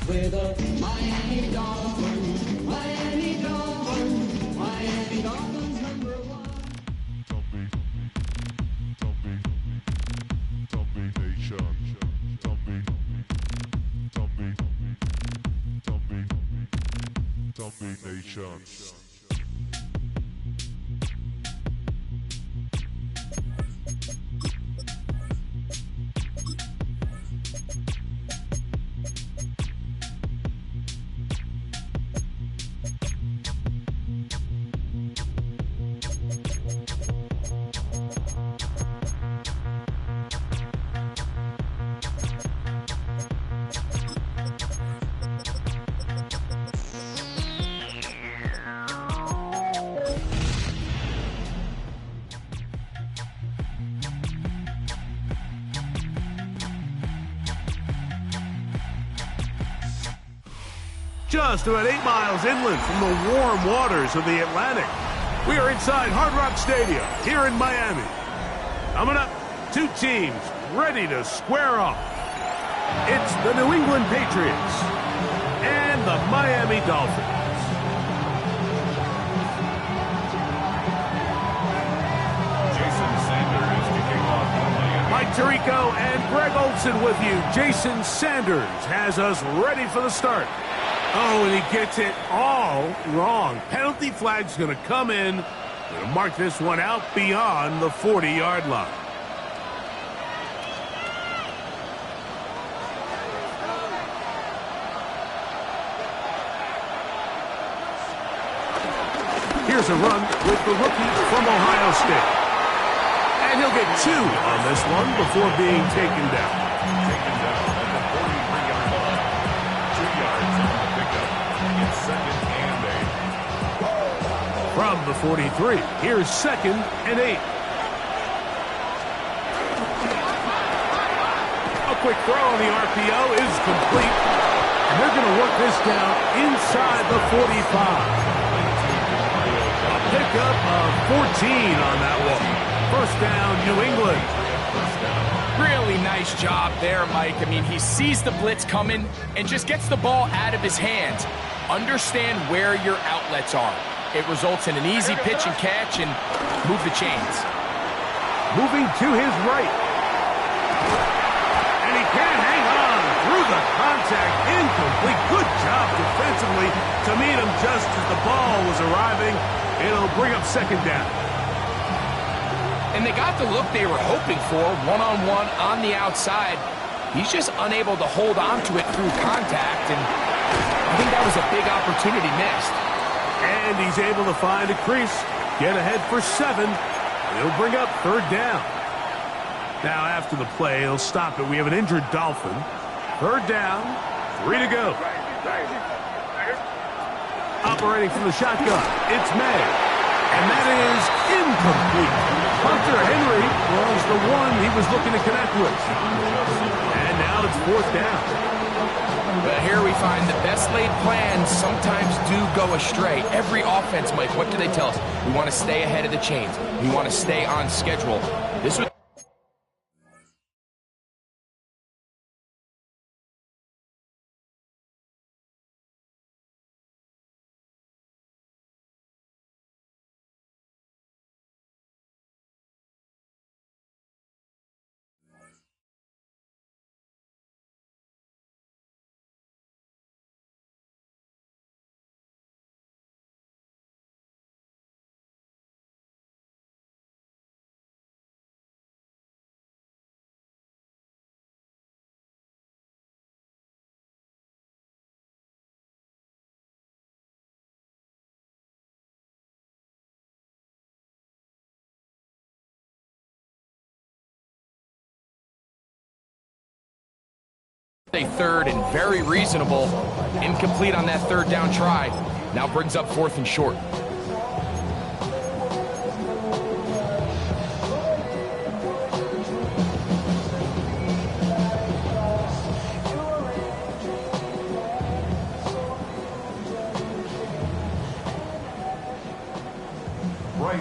with the Miami Dolphins, Miami Dolphins, Miami Dolphins #1. Zombie Nation. Just about 8 miles inland from the warm waters of the Atlantic, we are inside Hard Rock Stadium here in Miami. Coming up, two teams ready to square off. It's the New England Patriots and the Miami Dolphins. Jason Sanders kicking off for Miami. Mike Tirico and Greg Olson with you. Jason Sanders has us ready for the start. Oh, and he gets it all wrong. Penalty flag's going to come in. Going to mark this one out beyond the 40-yard line. Here's a run with the rookie from Ohio State. And he'll get 2 on this one before being taken down. Taken down at the 43-yard line. 2 yards on the pickup. It's 2nd and 8. From the 43, here's 2nd and 8. A quick throw on the RPO is complete. And they're going to work this down inside the 45. Pickup of 14 on that one. First down, New England. Really nice job there, Mike. I mean, he sees the blitz coming and just gets the ball out of his hands. Understand where your outlets are. It results in an easy pitch and catch and move the chains. Moving to his right. And he can't hang on through the contact. Incomplete. Good job defensively to meet him just as the ball was arriving. It'll bring up 2nd down. And they got the look they were hoping for, one-on-one on the outside. He's just unable to hold on to it through contact, and I think that was a big opportunity missed. And he's able to find a crease, get ahead for 7. He'll bring up 3rd down. Now after the play, he'll stop it. We have an injured Dolphin. 3rd down, 3 to go. Operating from the shotgun, it's May. And that is incomplete. Hunter Henry was the one he was looking to connect with. And now it's 4th down. But here we find the best laid plans sometimes do go astray. Every offense, Mike, what do they tell us? We want to stay ahead of the chains. We want to stay on schedule. This was a 3rd and very reasonable. Incomplete on that 3rd down try. Now brings up 4th and short.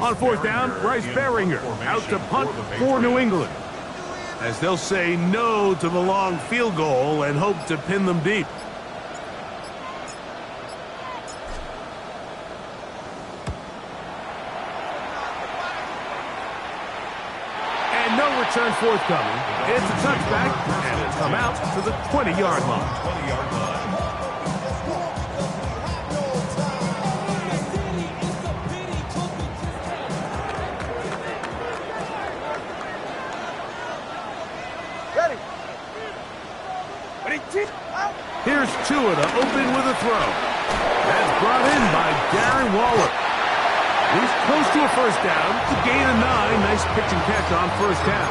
On 4th down, Bryce Baringer out to punt for New England, as they'll say no to the long field goal and hope to pin them deep. return forthcoming. It's a touchback, and it's come out to the 20-yard line. 20-yard line. Here's Tua to open with a throw. That's brought in by Darren Waller. He's close to a first down. It's a gain of 9. Nice pitch and catch on first down.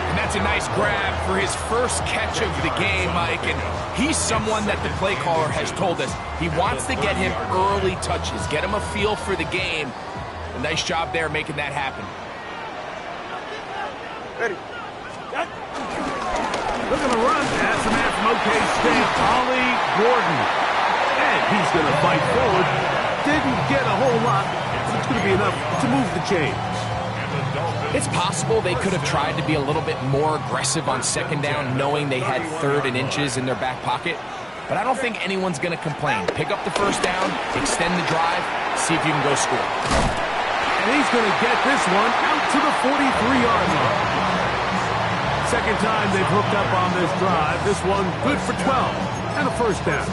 And that's a nice grab for his first catch of the game, Mike. And he's someone that the play caller has told us he wants to get him early touches, get him a feel for the game. A nice job there making that happen. Ready. Look at the run. That's the man from OK State, Ollie Gordon. And he's going to fight forward. Didn't get a whole lot, but it's going to be enough to move the chains. It's possible they could have tried to be a little bit more aggressive on second down, knowing they had 3rd and inches in their back pocket. But I don't think anyone's going to complain. Pick up the first down, extend the drive, see if you can go score. And he's going to get this one out to the 43-yard line. Second time they've hooked up on this drive. This one good for 12 and a first down.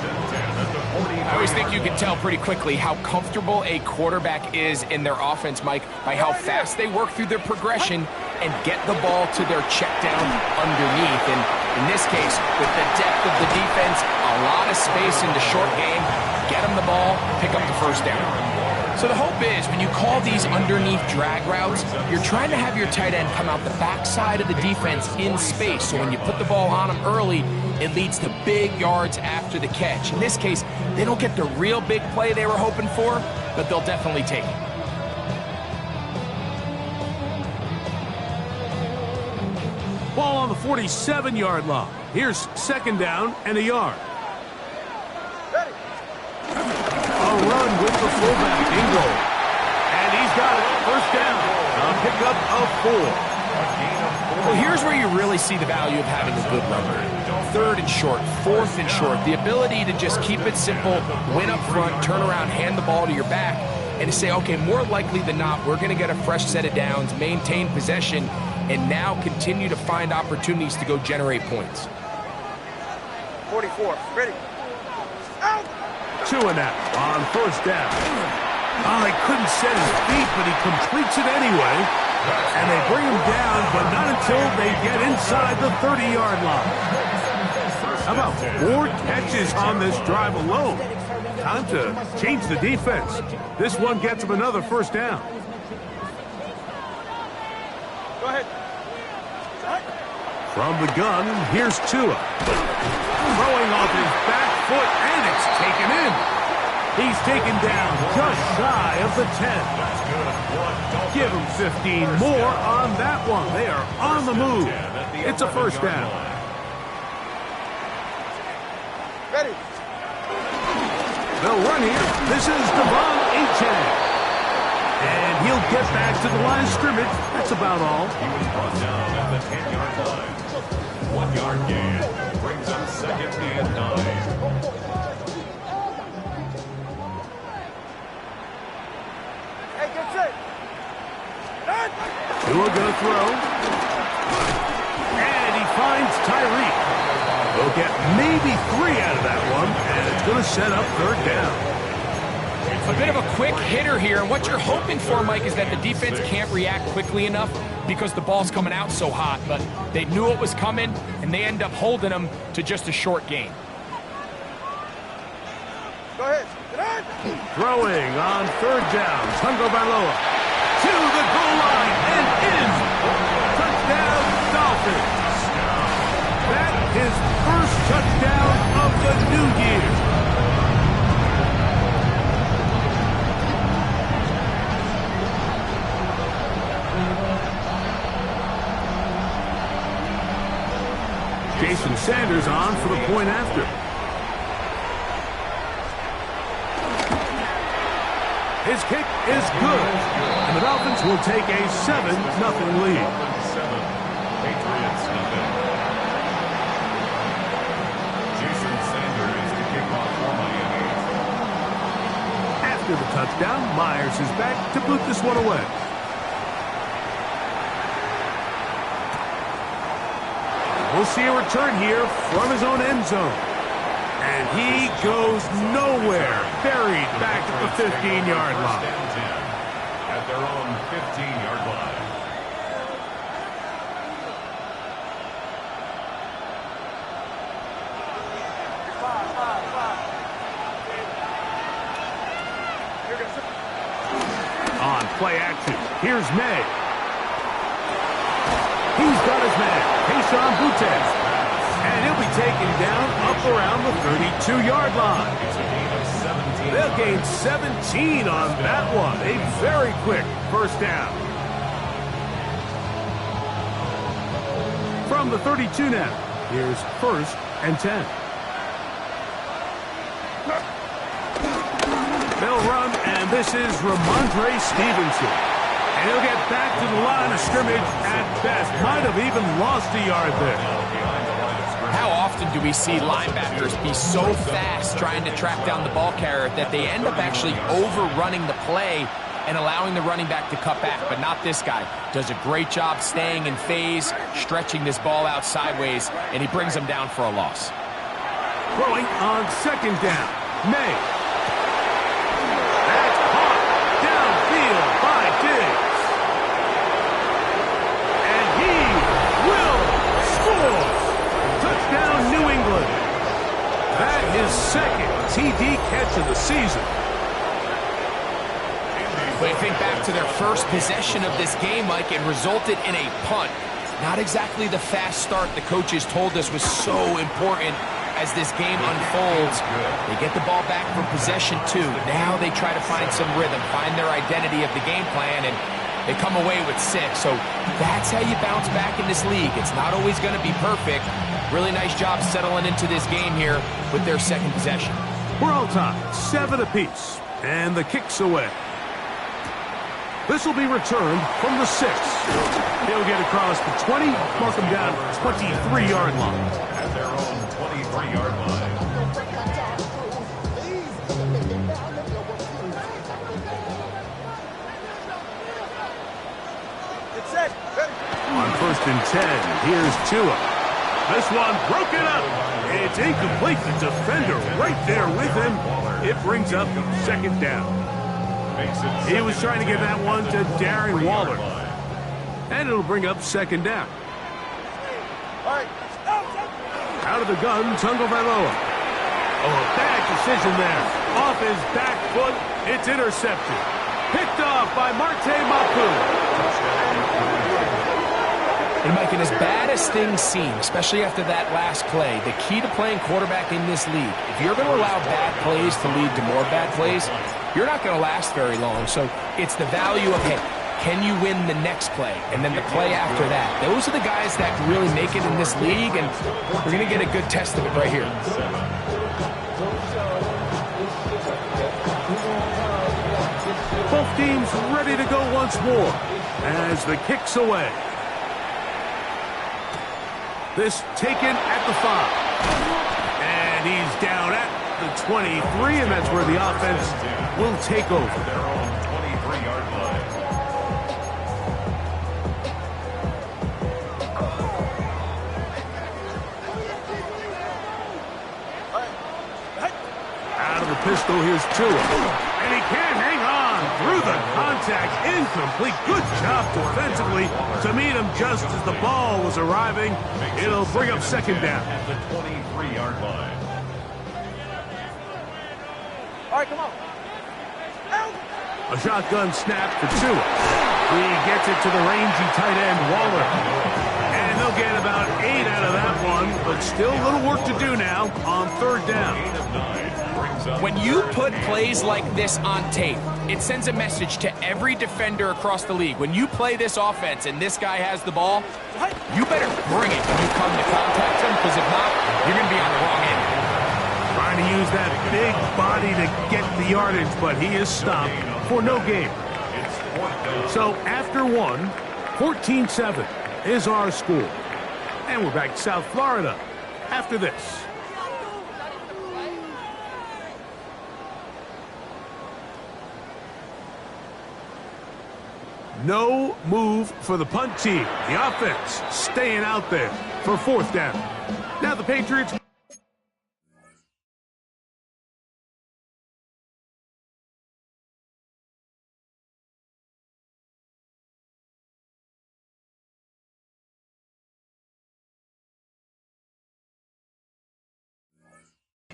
I always think you can tell pretty quickly how comfortable a quarterback is in their offense, Mike, by how fast they work through their progression and get the ball to their check down underneath. And in this case, with the depth of the defense, a lot of space in the short game, get them the ball, pick up the first down. So the hope is when you call these underneath drag routes, you're trying to have your tight end come out the backside of the defense in space. So when you put the ball on them early, it leads to big yards after the catch. In this case, they don't get the real big play they were hoping for, but they'll definitely take it. Ball on the 47-yard line. Here's second down and a yard. A run with the fullback, Ingle. And he's got it. First down. A pickup of 4. Well, here's where you really see the value of having a good runner. 3rd and short, 4th and short. The ability to just keep it simple, win up front, turn around, hand the ball to your back, and to say, okay, more likely than not, we're going to get a fresh set of downs, maintain possession, and now continue to find opportunities to go generate points. 44, ready. Out! Tua now on first down. Oh, he couldn't set his feet, but he completes it anyway. And they bring him down, but not until they get inside the 30-yard line. How about 4 catches on this drive alone? Time to change the defense. This one gets him another first down. Go ahead. From the gun, here's Tua. Throwing off his back foot, and it's taken in. He's taken down just shy of the 10. Give him 15 more on that one. They are on the move. It's a first down. Ready. They'll run here. This is Devon Achane. And he'll get back to the line of scrimmage. That's about all. He was brought down at the 10-yard line. 1-yard gain brings up 2nd and 9. Hey, get set. Tua gonna throw. And he finds Tyreek. He'll get maybe 3 out of that one, and it's going to set up 3rd down. A bit of a quick hitter here, and what you're hoping for, Mike, is that the defense can't react quickly enough because the ball's coming out so hot, but they knew it was coming, and they end up holding them to just a short gain. Go ahead. Throwing on 3rd down. Tungo Bailoa to the goal line and in. Touchdown, Dolphins. That is first touchdown of the new year. Jason Sanders on for the point after. His kick is good, and the Dolphins will take a 7-0 lead. Patriots nothing. Jason Sanders to kick off for Miami. After the touchdown, Myers is back to boot this one away. We'll see a return here from his own end zone. And he goes nowhere. Buried back at the 15-yard line. At their own 15-yard line. On play action, here's May. He's got his man, Keyshawn Boutte. And he'll be taken down up around the 32-yard line. They'll gain 17 on that one. A very quick first down. From the 32 now, here's 1st and 10. They'll run, and this is Ramondre Stevenson. And he'll get back to the line of scrimmage at best. Might have even lost a yard there. How often do we see linebackers be so fast trying to track down the ball carrier that they end up actually overrunning the play and allowing the running back to cut back? But not this guy. Does a great job staying in phase, stretching this ball out sideways, and he brings him down for a loss. Throwing on 2nd down, May. That's caught downfield by Diggs. And he will score. Touchdown, New England. That is 2nd TD catch of the season. But I think back to their first possession of this game, Mike, it resulted in a punt. Not exactly the fast start the coaches told us was so important as this game unfolds. They get the ball back for possession 2. Now they try to find some rhythm, find their identity of the game plan, and they come away with 6. So that's how you bounce back in this league. It's not always going to be perfect. Really nice job settling into this game here with their 2nd possession. We're all tied, 7 apiece, and the kick's away. This will be returned from the 6. He'll get across the 20, mark him down 23-yard line. At their own 23-yard line. It's set. Ready. On 1st and 10, here's Tua. This one broken up. It's incomplete. The defender right there with him. It brings up 2nd down. He was trying to get that one to Darren Waller. And it'll bring up 2nd down. All right. Out of the gun, Tungo Vailoa. Oh, a bad decision there. Off his back foot, it's intercepted. Picked off by Marte Mapu. And Mike, and as bad as things seem, especially after that last play, the key to playing quarterback in this league, if you're going to allow bad plays to lead to more bad plays, you're not going to last very long. So it's the value of, hey, can you win the next play? And then the play after that. Those are the guys that really make it in this league, and we're going to get a good test of it right here. Both teams ready to go once more as the kick's away. This taken at the 5. And he's down at the 23, and that's where the offense will take over. Their own 23-yard line. Out of the pistol, here's Tua. And he can't hang on through the contact. Incomplete. Good job defensively to meet him just as the ball was arriving. It'll bring up 2nd down. At the 23-yard line. All right, come on. A shotgun snap for Tua. He gets it to the rangy tight end, Waller. And they'll get about 8 out of that one, but still a little work to do now on 3rd down. When you put plays like this on tape, it sends a message to every defender across the league. When you play this offense and this guy has the ball, you better bring it when you come to contact him, because if not, you're going to be on the wrong end. Trying to use that big body to get the yardage, but he is stopped for no gain. So after 1, 14-7 is our score. And we're back to South Florida after this. No move for the punt team. The offense staying out there for 4th down. Now the Patriots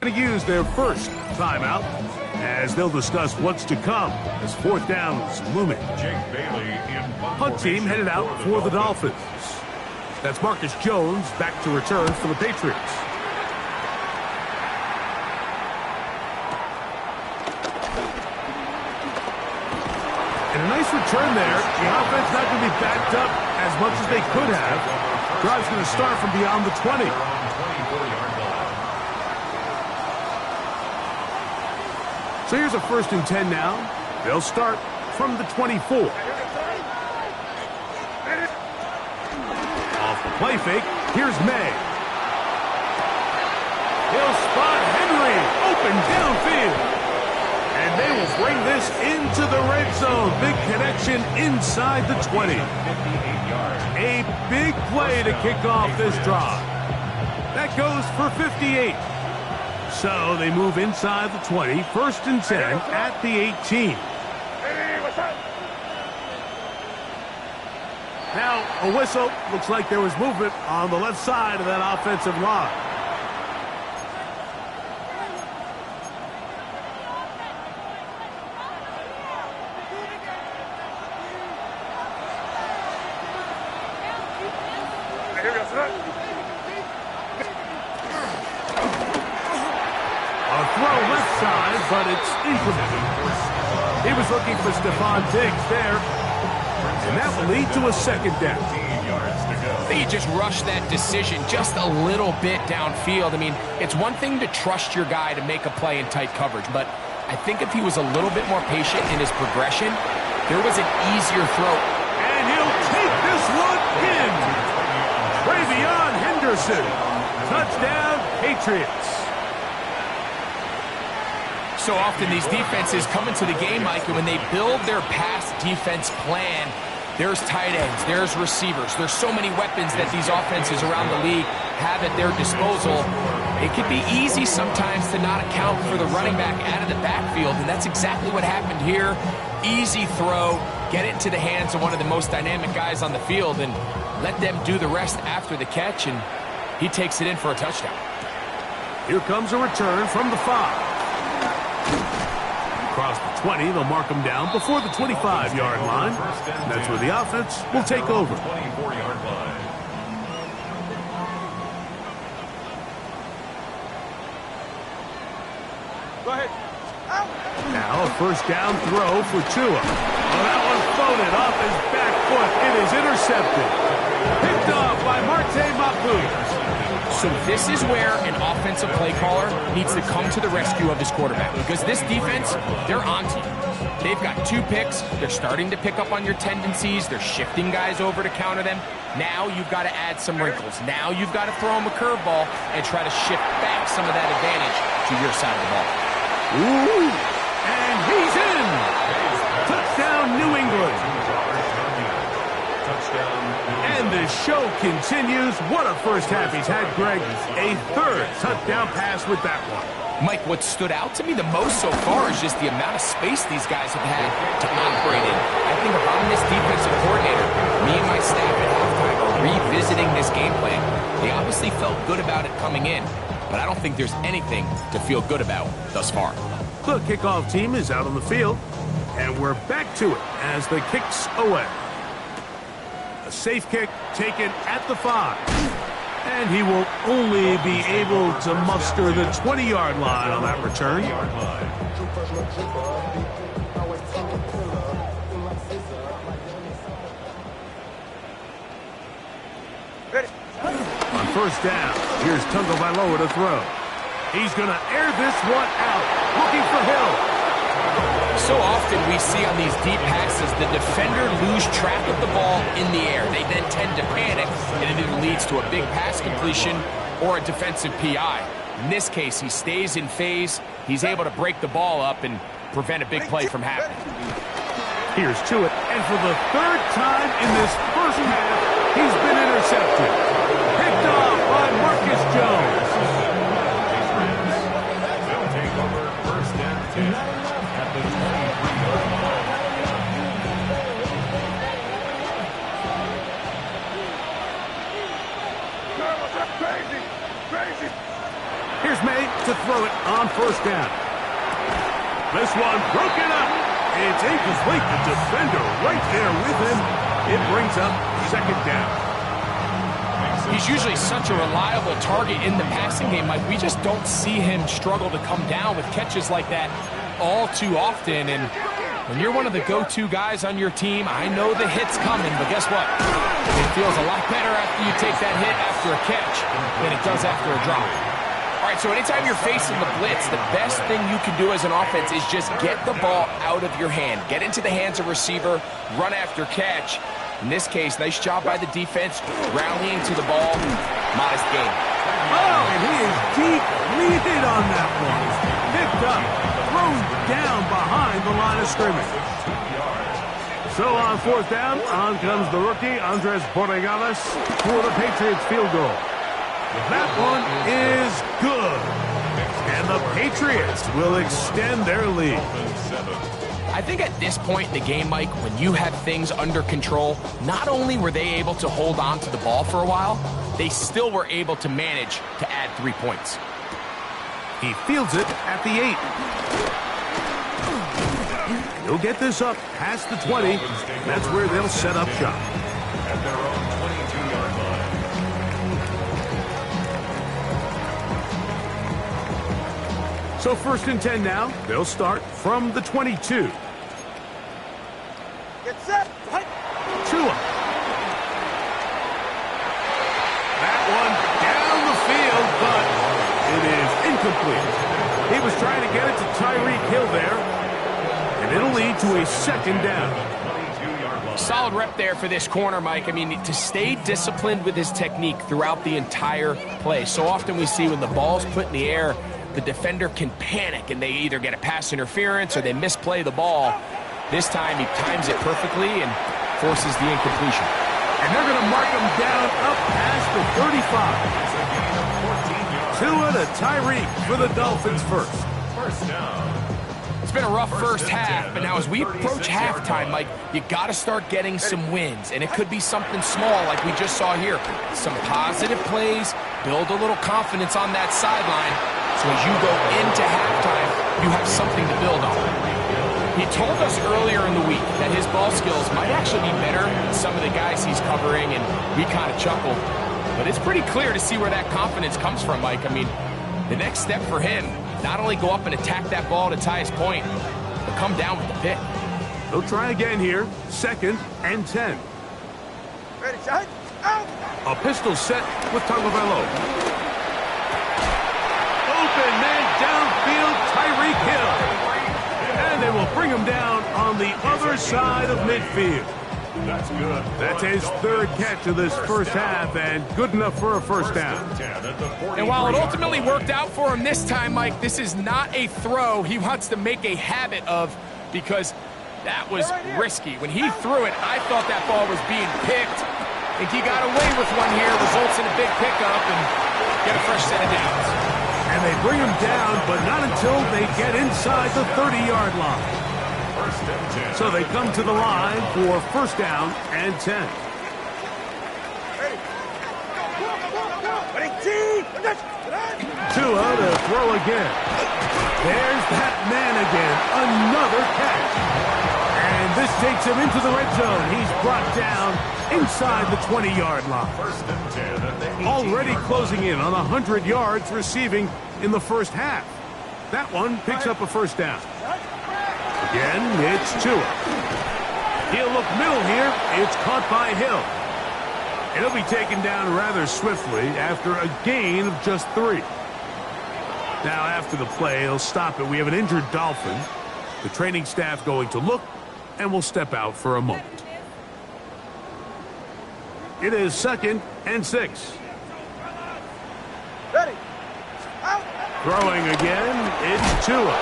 going to use their first timeout as they'll discuss what's to come as 4th down is looming. Jake Bailey in Punt team headed out for the Dolphins. That's Marcus Jones back to return for the Patriots. And a nice return there. The offense not going to be backed up as much as they could have. Drive's going to start from beyond the 20. So here's a 1st and 10 now. They'll start from the 24. Off the play fake, here's May. He'll spot Henry, open downfield. And they will bring this into the red zone. Big connection inside the 20. A big play to kick off this drive. That goes for 58. So they move inside the 20, 1st and 10 at the 18. Now a whistle. Looks like there was movement on the left side of that offensive line. But it's incomplete. He was looking for Stephon Diggs there. And that will lead to a 2nd down. I think he just rushed that decision just a little bit downfield. I mean, it's one thing to trust your guy to make a play in tight coverage, but I think if he was a little bit more patient in his progression, there was an easier throw. And he'll take this one in. Travion Henderson. Touchdown, Patriots. So often these defenses come into the game, Mike, and when they build their pass defense plan, there's tight ends, there's receivers, there's so many weapons that these offenses around the league have at their disposal. It can be easy sometimes to not account for the running back out of the backfield, and that's exactly what happened here. Easy throw, get it into the hands of one of the most dynamic guys on the field, and let them do the rest after the catch, and he takes it in for a touchdown. Here comes a return from the 5. Across the 20, they'll mark them down before the 25-yard line. That's where the offense will take over. 24-yard line. Go ahead. Now a 1st down throw for Tua. Oh, that one floated off his back foot. It is intercepted. Picked off by Marte Mapu. So this is where an offensive play caller needs to come to the rescue of his quarterback, because this defense, they're onto you. They've got 2 picks. They're starting to pick up on your tendencies. They're shifting guys over to counter them. Now you've got to add some wrinkles. Now you've got to throw them a curveball and try to shift back some of that advantage to your side of the ball. Ooh, and he's in. Touchdown, New England. And the show continues. What a first half he's had, Greg. A 3rd touchdown pass with that one. Mike, what stood out to me the most so far is just the amount of space these guys have had to operate in. I think if I'm this defensive coordinator, me and my staff at halftime are revisiting this game plan. They obviously felt good about it coming in, but I don't think there's anything to feel good about thus far. The kickoff team is out on the field, and we're back to it as the kick's away. A safe kick taken at the 5. And he will only be able to muster the 20-yard line on that return. On 1st down, here's Tagovailoa to throw. He's going to air this one out, looking for Hill. So often we see on these deep passes, the defender lose track of the ball in the air. They then tend to panic, and it either leads to a big pass completion or a defensive PI. In this case, he stays in phase. He's able to break the ball up and prevent a big play from happening. Here's to it. And for the third time in this first half, he's been intercepted. Picked off by Marcus Jones. They'll take over first and 10 at the 23-yard line. Here's May to throw it on first down. This one broken up. It's incomplete. The defender right there with him. It brings up second down. He's usually such a reliable target in the passing game. Like, we just don't see him struggle to come down with catches like that all too often. And when you're one of the go-to guys on your team, I know the hit's coming, but guess what? It feels a lot better after you take that hit after a catch than it does after a drop. All right, so anytime you're facing the blitz, the best thing you can do as an offense is just get the ball out of your hand. Get into the hands of receiver, run after catch. In this case, nice job by the defense, rallying to the ball. Modest gain. Oh, and he is deep leaded on that one. Picked up, thrown down behind the line of scrimmage. So on fourth down, on comes the rookie, Andres Borregales, for the Patriots field goal. That one is good. And the Patriots will extend their lead. I think at this point in the game, Mike, when you have things under control, not only were they able to hold on to the ball for a while, they still were able to manage to add 3 points. He fields it at the 8. He'll get this up past the 20. That's where they'll set up shop. At their own 22-yard line. So first and 10 now. They'll start from the 22. Get set. Right. Tua. That one down the field, but it is incomplete. He was trying to get it to Tyreek Hill there, and it'll lead to a second down. Solid rep there for this corner, Mike. I mean, to stay disciplined with his technique throughout the entire play. So often we see when the ball's put in the air, the defender can panic, and they either get a pass interference or they misplay the ball. This time he times it perfectly and forces the incompletion. And they're going to mark him down up past the 35. Tua to Tyreek for the Dolphins first. First down. It's been a rough first half, but now as we approach halftime, Mike, you got to start getting some wins, and it could be something small like we just saw here. Some positive plays, build a little confidence on that sideline, so as you go into halftime, you have something to build on. He told us earlier in the week that his ball skills might actually be better than some of the guys he's covering, and we kind of chuckled. But it's pretty clear to see where that confidence comes from, Mike. I mean, the next step for him, not only go up and attack that ball to tie his point, but come down with the pick. They'll try again here. Second and 10. Ready, shot. Out. A pistol set with Tagovailoa. Open man downfield, Tyreek Hill. And they will bring him down on the other side of midfield. That's good. That's his third catch of this first half, and good enough for a first down. And while it ultimately worked out for him this time, Mike, this is not a throw he wants to make a habit of, because that was risky. When he threw it, I thought that ball was being picked. I think he got away with one here, results in a big pickup, and get a fresh set of downs. And they bring him down, but not until they get inside the 30-yard line. So they come to the line for first down and 10. Tua to throw again. There's that man again. Another catch. And this takes him into the red zone. He's brought down inside the 20-yard line. Already closing in on 100 yards receiving in the first half. That one picks up a first down. Again, it's Tua. He'll look middle here. It's caught by Hill. It'll be taken down rather swiftly after a gain of just 3. Now, after the play, he'll stop it. We have an injured Dolphin. The training staff going to look, and will step out for a moment. It is second and 6. Ready. Out. Throwing again, it's Tua.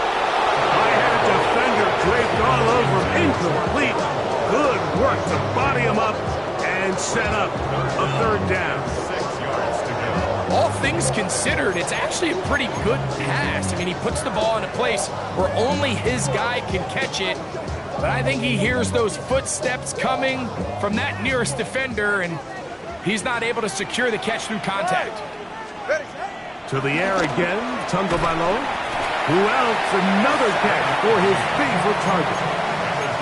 I had a defender draped all over him. Incomplete. Good work to body him up and set up a third down. 6 yards to go. All things considered, it's actually a pretty good pass. I mean, he puts the ball in a place where only his guy can catch it. But I think he hears those footsteps coming from that nearest defender, and he's not able to secure the catch through contact. To the air again, Tagovailoa, who else another catch for his favorite target.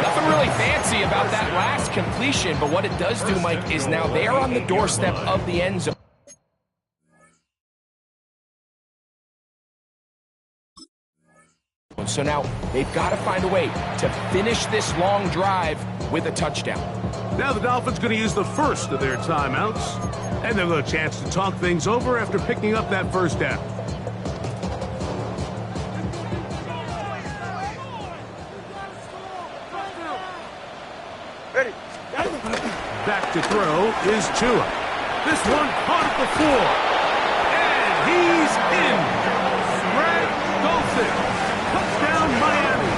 Nothing really fancy about that last completion, but what it does do, Mike, is now they are on the doorstep of the end zone. So now they've got to find a way to finish this long drive with a touchdown. Now the Dolphins going to use the first of their timeouts, and they'll have a chance to talk things over after picking up that first down. Ready. Back to throw is Tua. This one caught at the floor, and he's in. Greg Dolphins. Touchdown, Miami.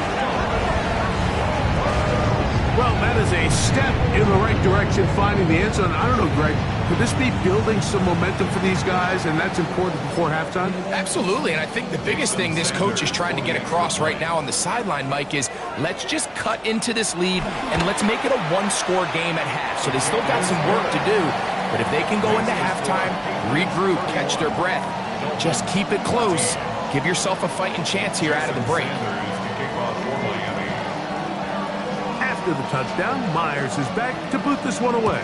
Well, that is a step in the right direction, finding the end zone. I don't know, Greg, could this be building some momentum for these guys, and that's important before halftime? Absolutely, and I think the biggest thing this coach is trying to get across right now on the sideline, Mike, is let's just cut into this lead, and let's make it a one-score game at half. So they still got some work to do, but if they can go into halftime, regroup, catch their breath, just keep it close, give yourself a fighting chance here out of the break. After the touchdown, Myers is back to boot this one away.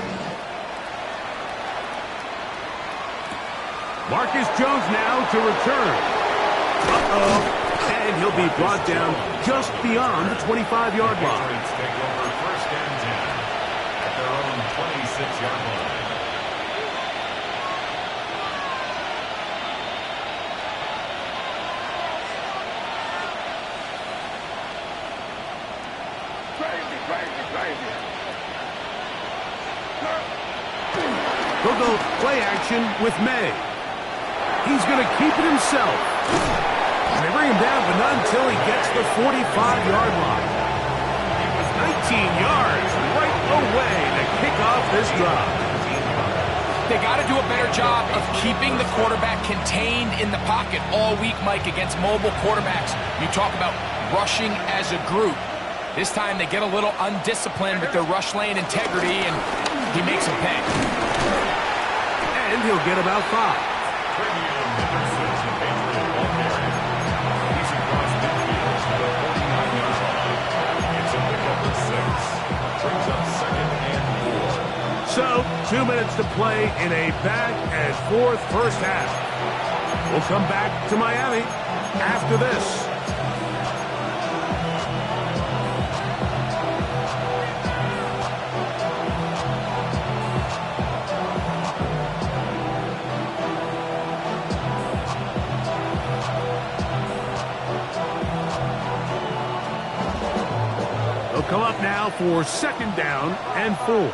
Marcus Jones now to return. And he'll be brought down just beyond the 25-yard line. Take over first and 10 at their own 26-yard line. He'll go play action with May. He's going to keep it himself. And they bring him down, but not until he gets the 45-yard line. It was 19 yards right away to kick off this drive. They got to do a better job of keeping the quarterback contained in the pocket all week, Mike, against mobile quarterbacks. You talk about rushing as a group. This time they get a little undisciplined with their rush lane integrity, and he makes them pay. And he'll get about 5. Brings up second and 4. So, 2 minutes to play in a back-and-forth first half. We'll come back to Miami after this. They'll come up now for second down and 4.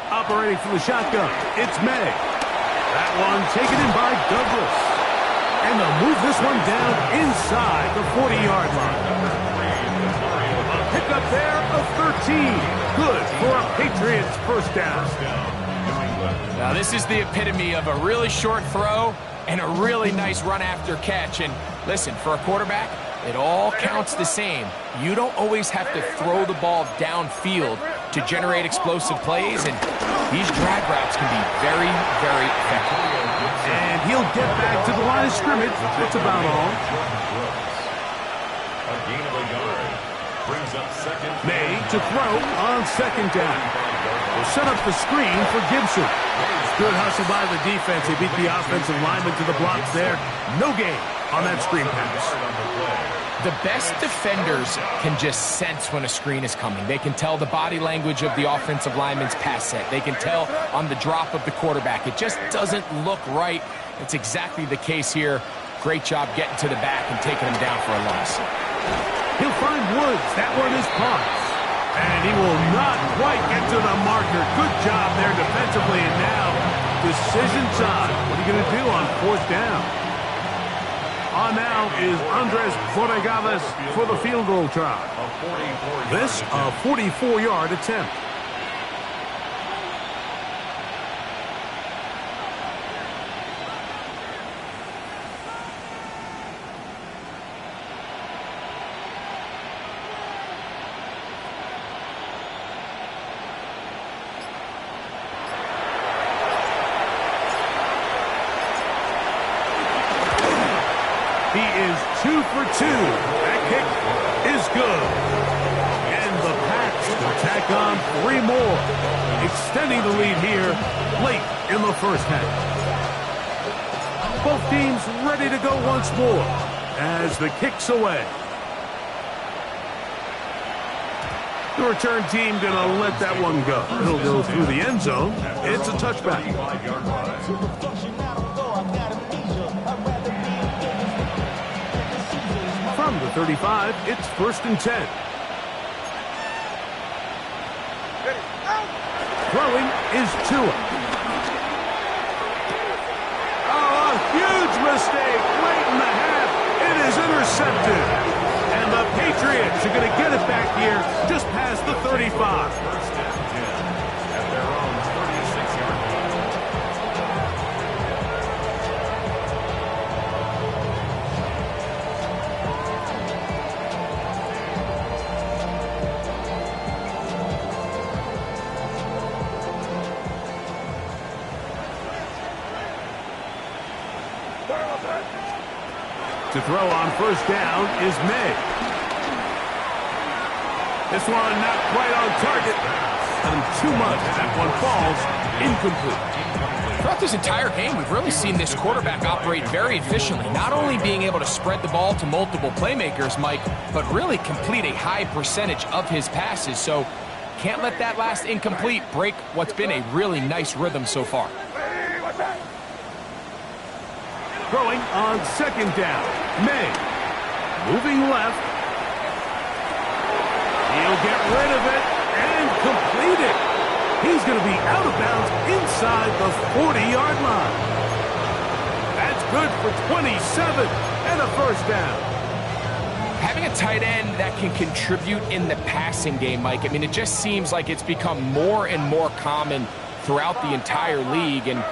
Operating from the shotgun, it's May. That one taken in by Douglas. And they'll move this one down inside the 40-yard line. A pickup there of 13. Good for a Patriots first down. Now this is the epitome of a really short throw and a really nice run after catch. And listen, for a quarterback, it all counts the same. You don't always have to throw the ball downfield to generate explosive plays, and these drag routes can be very, very effective. And he'll get back to the line of scrimmage. That's about all. A gain of a yard. Brings up second. May to throw on second down. They'll set up the screen for Gibson. Good hustle by the defense. They beat the offensive lineman to the blocks there. No gain on that screen pass. The best defenders can just sense when a screen is coming. They can tell the body language of the offensive lineman's pass set. They can tell on the drop of the quarterback. It just doesn't look right. It's exactly the case here. Great job getting to the back and taking him down for a loss. He'll find Woods. That one is caught. And he will not quite get to the marker. Good job there defensively. And now, decision time. What are you going to do on fourth down? On now is Andres Borregales for the field goal try. This a 44-yard attempt. He is 2 for 2. That kick is good. And the Pats will tack on 3 more, extending the lead here late in the first half. Both teams ready to go once more as the kick's away. The return team going to let that one go. It'll go through the end zone. It's a touchback. From the 35, it's 1st and 10. Throwing is Tua. Oh, a huge mistake late in the half. It is intercepted. And the Patriots are going to get it back here just past the 35. First down 10 at their own 36-yard line. To throw on first down is May. This one not quite on target. And too much. That one falls incomplete. Throughout this entire game, we've really seen this quarterback operate very efficiently, not only being able to spread the ball to multiple playmakers, Mike, but really complete a high percentage of his passes. So can't let that last incomplete break what's been a really nice rhythm so far. Throwing on second down. May. Moving left. He'll get rid of it and complete it. He's going to be out of bounds inside the 40-yard line. That's good for 27 and a first down. Having a tight end that can contribute in the passing game, Mike, I mean, it just seems like it's become more and more common throughout the entire league. And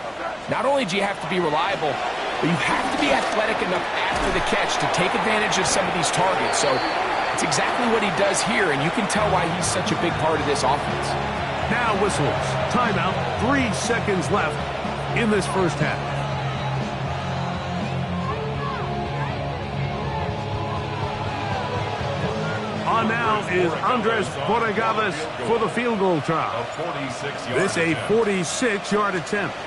not only do you have to be reliable, but you have to be athletic enough after the catch to take advantage of some of these targets. So it's exactly what he does here, and you can tell why he's such a big part of this offense. Now whistles. Timeout. 3 seconds left in this first half. On now is Andres Borregales for the field goal try. This a 46-yard attempt.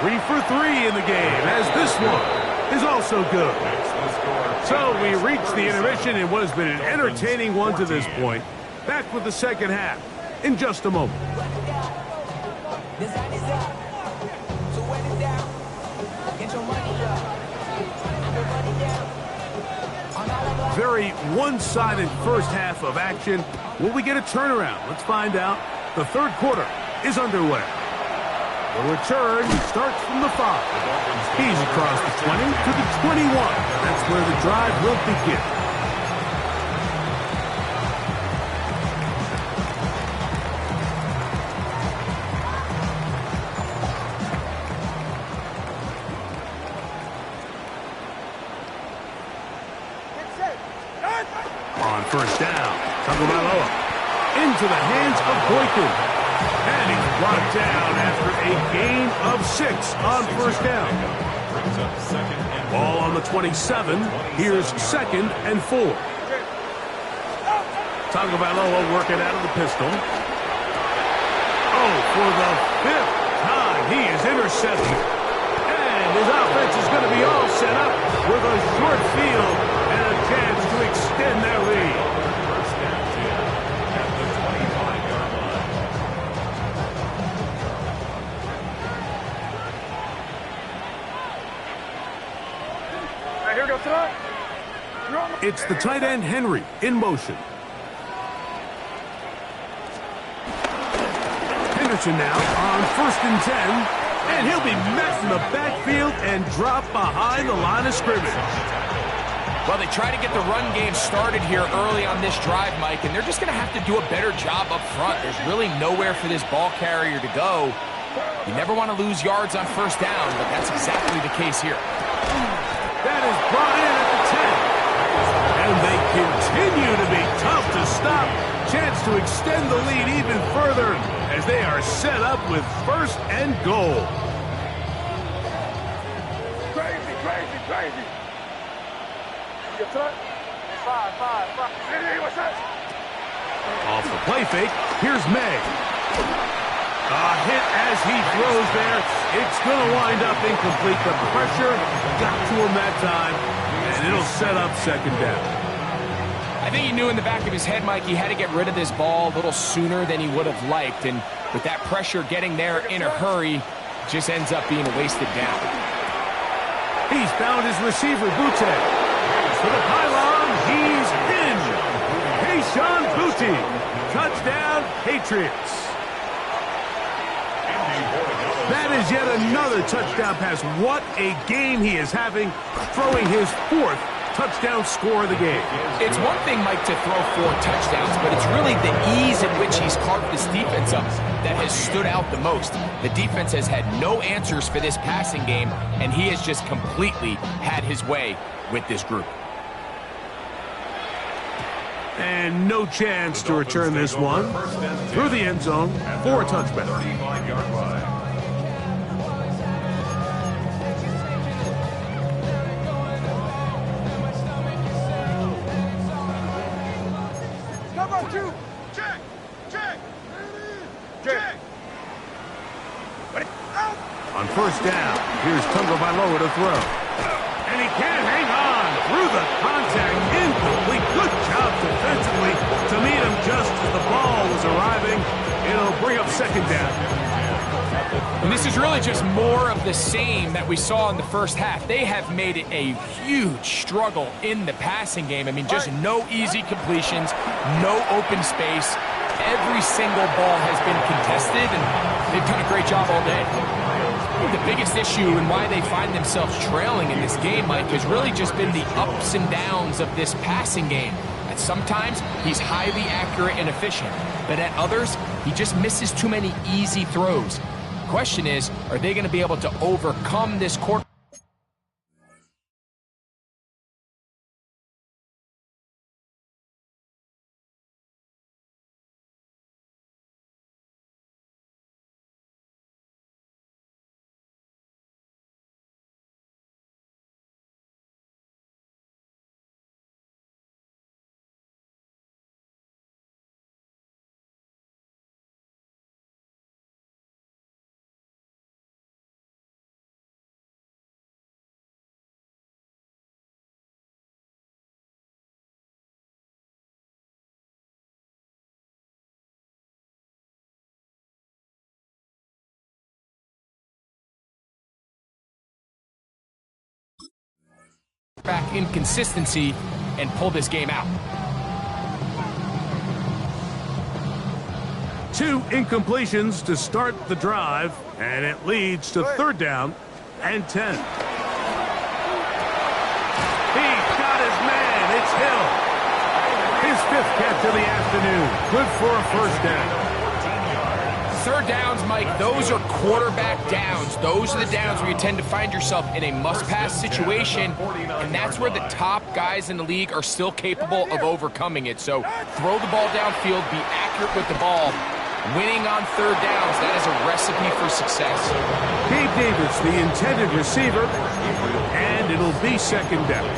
3 for 3 in the game, as this one is also good. So we reach the intermission in what has been an entertaining one to this point. Back with the second half in just a moment. Very one-sided first half of action. Will we get a turnaround? Let's find out. The third quarter is underway. The return starts from the 5. He's across the 20 to the 21. That's where the drive will begin. On first down, Tagovailoa into the hands of Boykin. And he's brought down after a gain of 6 on first down. Ball on the 27. Here's 2nd and 4. Tagovailoa working out of the pistol. Oh, for the 5th time, he is intercepted. And his offense is going to be all set up with a short field and a chance to extend their lead. First down 10 at the 25-yard line. Here we go, tonight. It's the tight end Henry in motion. Henderson now on 1st and 10. And he'll be met in the backfield and dropped behind the line of scrimmage. Well, they try to get the run game started here early on this drive, Mike, and they're just going to have to do a better job up front. There's really nowhere for this ball carrier to go. You never want to lose yards on first down, but that's exactly the case here. That is brought in at the 10. And they continue to be tough to stop. Chance to extend the lead even further as they are set up with 1st and goal. Crazy, crazy, crazy. You got time? Five. Hey, what's that? Off the play fake, here's May. A hit as he throws there. It's going to wind up incomplete. The pressure got to him that time, and it'll set up 2nd down. I think he knew in the back of his head, Mike, he had to get rid of this ball a little sooner than he would have liked. And with that pressure getting there in a hurry, just ends up being a wasted down. He's found his receiver, Butte. For the pylon, he's in. Kayshon Butte. Touchdown, Patriots. That is yet another touchdown pass. What a game he is having, throwing his 4th touchdown score of the game. It's one thing, Mike, to throw 4 touchdowns, but it's really the ease in which he's carved this defense up that has stood out the most. The defense has had no answers for this passing game, and he has just completely had his way with this group. And no chance to return this one through the end zone for a touchback. 35-yard line. Come on, 2. Check. On 1st down, here's Tagovailoa to throw. And he can't hang on through the contact. Incomplete. Good job defensively to meet him just as the ball was arriving. It'll bring up 2nd down. And this is really just more of the same that we saw in the first half. They have made it a huge struggle in the passing game. I mean, just no easy completions, no open space. Every single ball has been contested, and they've done a great job all day. The biggest issue and why they find themselves trailing in this game, Mike, has really just been the ups and downs of this passing game. At sometimes, he's highly accurate and efficient, but at others, he just misses too many easy throws. The question is, are they going to be able to overcome this quarterback? Back inconsistency and pull this game out. 2 incompletions to start the drive, and it leads to 3rd down and 10. He's got his man. It's Hill. His 5th catch of the afternoon. Good for a 1st down. 3rd downs, Mike, those are quarterback downs. Those are the downs where you tend to find yourself in a must-pass situation, and that's where the top guys in the league are still capable of overcoming it. So throw the ball downfield, be accurate with the ball. Winning on 3rd downs, that is a recipe for success. Gabe Davis, the intended receiver, and it'll be 2nd down.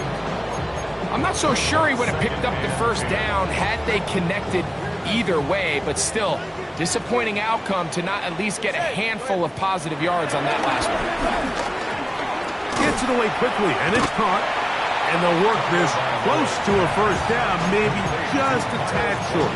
I'm not so sure he would have picked up the 1st down had they connected either way, but still, disappointing outcome to not at least get a handful of positive yards on that last one. Gets it away quickly, and it's caught. And they'll work this close to a 1st down, maybe just a tad short.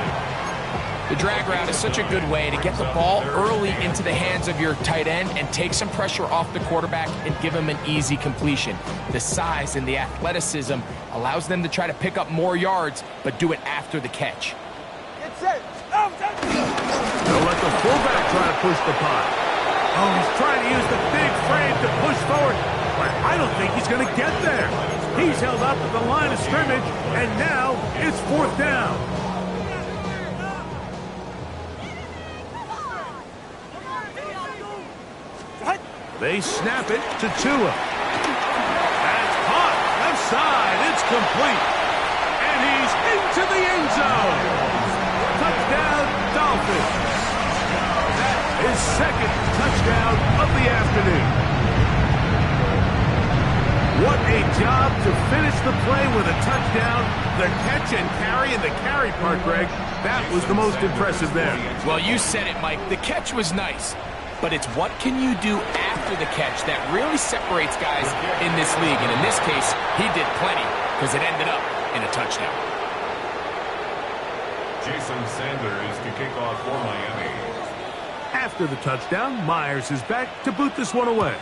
The drag route is such a good way to get the ball early into the hands of your tight end and take some pressure off the quarterback and give him an easy completion. The size and the athleticism allows them to try to pick up more yards, but do it after the catch. Get set. Oh, They'll let the fullback try to push the punt. Oh, he's trying to use the big frame to push forward, but I don't think he's going to get there. He's held up at the line of scrimmage, and now it's 4th down. They snap it to Tua. That's caught. Left side. It's complete. And he's into the end zone. Touchdown, Dolphins. That is 2nd touchdown of the afternoon. What a job to finish the play with a touchdown. The catch and carry, and the carry part, Greg, that was the most impressive there. Well, you said it, Mike. The catch was nice. But it's what can you do after the catch that really separates guys in this league. And in this case, he did plenty because it ended up in a touchdown. Jason Sanders to kick off for Miami. After the touchdown, Myers is back to boot this one away.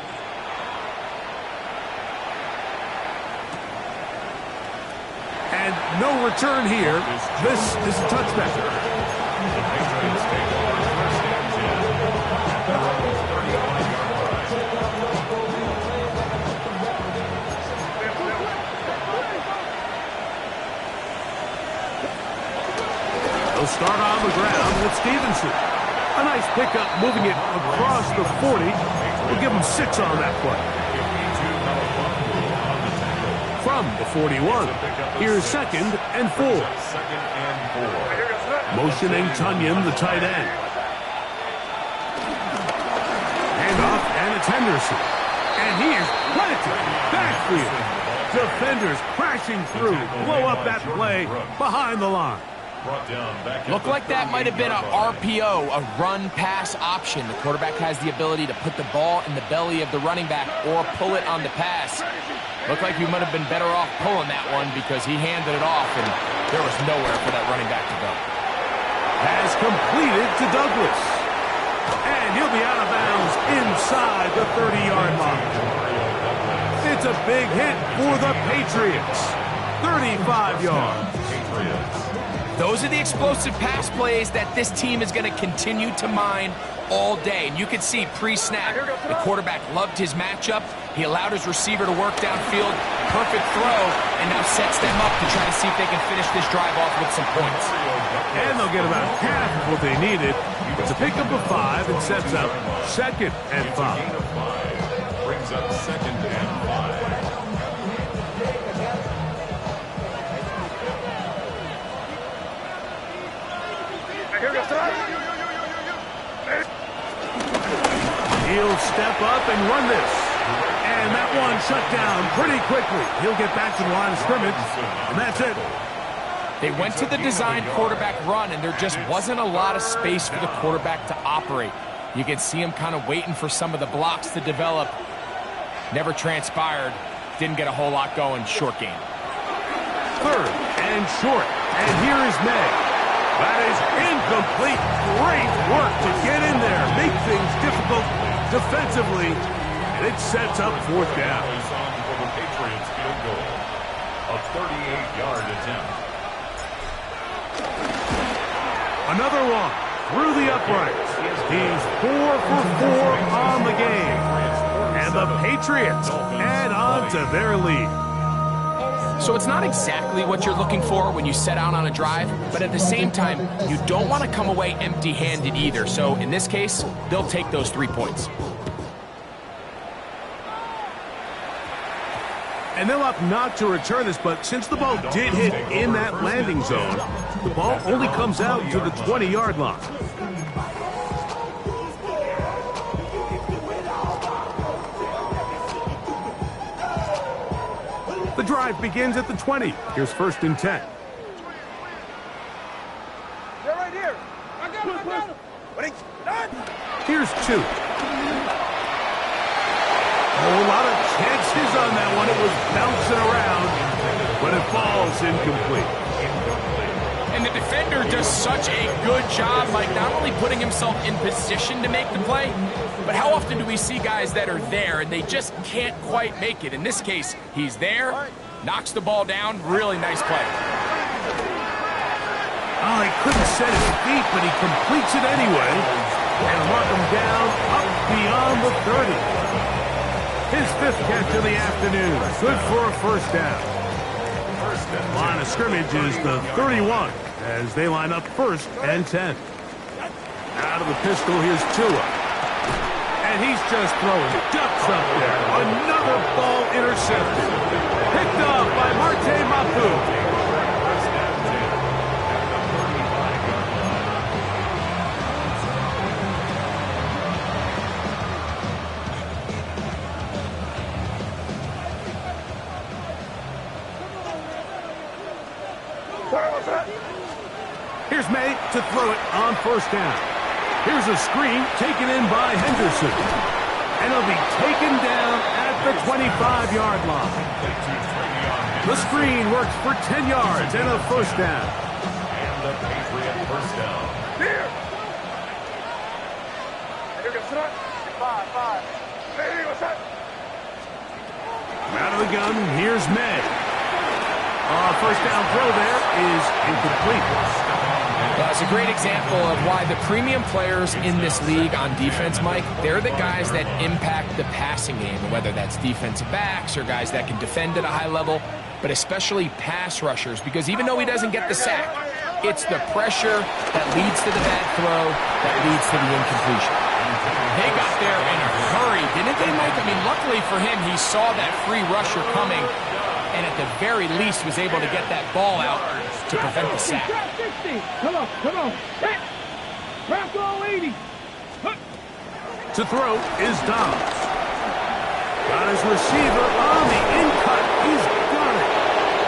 And no return here. This is a touchback. The Patriots take over 1st and 10. At their own 35-yard line. They'll start on the ground with Stevenson. A nice pickup, moving it across the 40. We'll give him 6 on that play. From the 41, here's 2nd and 4. 2nd and 4. Motioning Tunyon, the tight end. Handoff, and it's Henderson. And he is planted. Backfield. Defenders crashing through. Blow up that play behind the line. Looked like that might have been a RPO, a run-pass option. The quarterback has the ability to put the ball in the belly of the running back or pull it on the pass. Looked like he might have been better off pulling that one because he handed it off, and there was nowhere for that running back to go. Has completed to Douglas. And he'll be out of bounds inside the 30-yard line. It's a big hit for the Patriots. 35 yards. Those are the explosive pass plays that this team is going to continue to mine all day. And you can see pre-snap, the quarterback loved his matchup. He allowed his receiver to work downfield. Perfect throw, and now sets them up to try to see if they can finish this drive off with some points. And they'll get about half of what they needed. It's a pickup of 5 and sets up 2nd and 5. Brings up 2nd and 5. He'll step up and run this. And that one shut down pretty quickly. He'll get back to the line of scrimmage, and that's it. They went to the design quarterback run, and there just wasn't a lot of space for the quarterback to operate. You can see him kind of waiting for some of the blocks to develop. Never transpired. Didn't get a whole lot going. Short game. 3rd and short. And here is May. That is incomplete. Great work to get in there. Make things difficult defensively. And it sets up 4th down. For the Patriots field goal. A 38-yard attempt. Another one through the uprights. He's 4 for 4 on the game. And the Patriots add on to their lead. So it's not exactly what you're looking for when you set out on a drive, but at the same time, you don't want to come away empty-handed either. So in this case, they'll take those 3 points. And they'll opt not to return this, but since the ball did hit in that landing zone, the ball only comes out to the 20-yard line. The drive begins at the 20. Here's 1st and 10. They're right here. I got him. Here's 2. Oh, a lot of chances on that one. It was bouncing around, but it falls incomplete. And the defender does such a good job, like not only putting himself in position to make the play, but how often do we see guys that are there and they just can't quite make it? In this case, he's there, knocks the ball down, really nice play. Oh, he couldn't set his feet, but he completes it anyway. And mark him down up beyond the 30. His 5th catch of the afternoon. Good for a first down. Line of scrimmage is the 31 as they line up 1st and 10. Out of the pistol, here's Tua. And he's just throwing ducks up there. Another ball intercepted. Picked off by Marte Mapu. Here's May to throw it on 1st down. Here's a screen taken in by Henderson. And it'll be taken down at the 25-yard line. The screen works for 10 yards and a first down. And the Patriot first down. Here! Five. Hey, what's that? Out of the gun, here's May. First down throw there is incomplete. Well, it's a great example of why the premium players in this league on defense, Mike, they're the guys that impact the passing game, whether that's defensive backs or guys that can defend at a high level, but especially pass rushers, because even though he doesn't get the sack, it's the pressure that leads to the bad throw that leads to the incompletion. They got there in a hurry, didn't they, Mike? I mean, luckily for him, he saw that free rusher coming, and at the very least was able to get that ball out to prevent the sack. Come on. Bronco 80. To throw is Dobbs. Got his receiver on the in-cut. He's got it.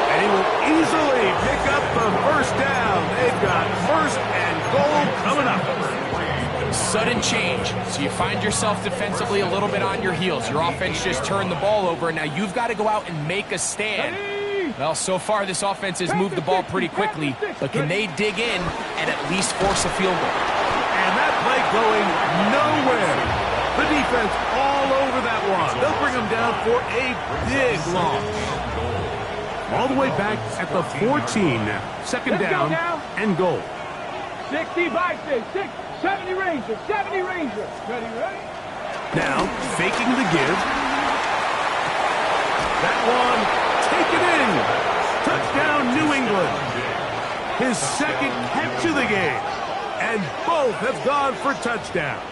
And he will easily pick up the first down. They've got 1st and goal coming up. Sudden change. So you find yourself defensively a little bit on your heels. Your offense just turned the ball over. Now you've got to go out and make a stand. Well, so far this offense has moved the ball pretty quickly, but can they dig in and at least force a field goal? And that play going nowhere. The defense all over that one. They'll bring him down for a big loss. All the way back at the 14 now. 2nd down and goal. 60 by 6. 70 Ranger. Ready? Now, faking the give. That one taken in. Touchdown, New England. His 2nd catch of the game. And both have gone for touchdowns.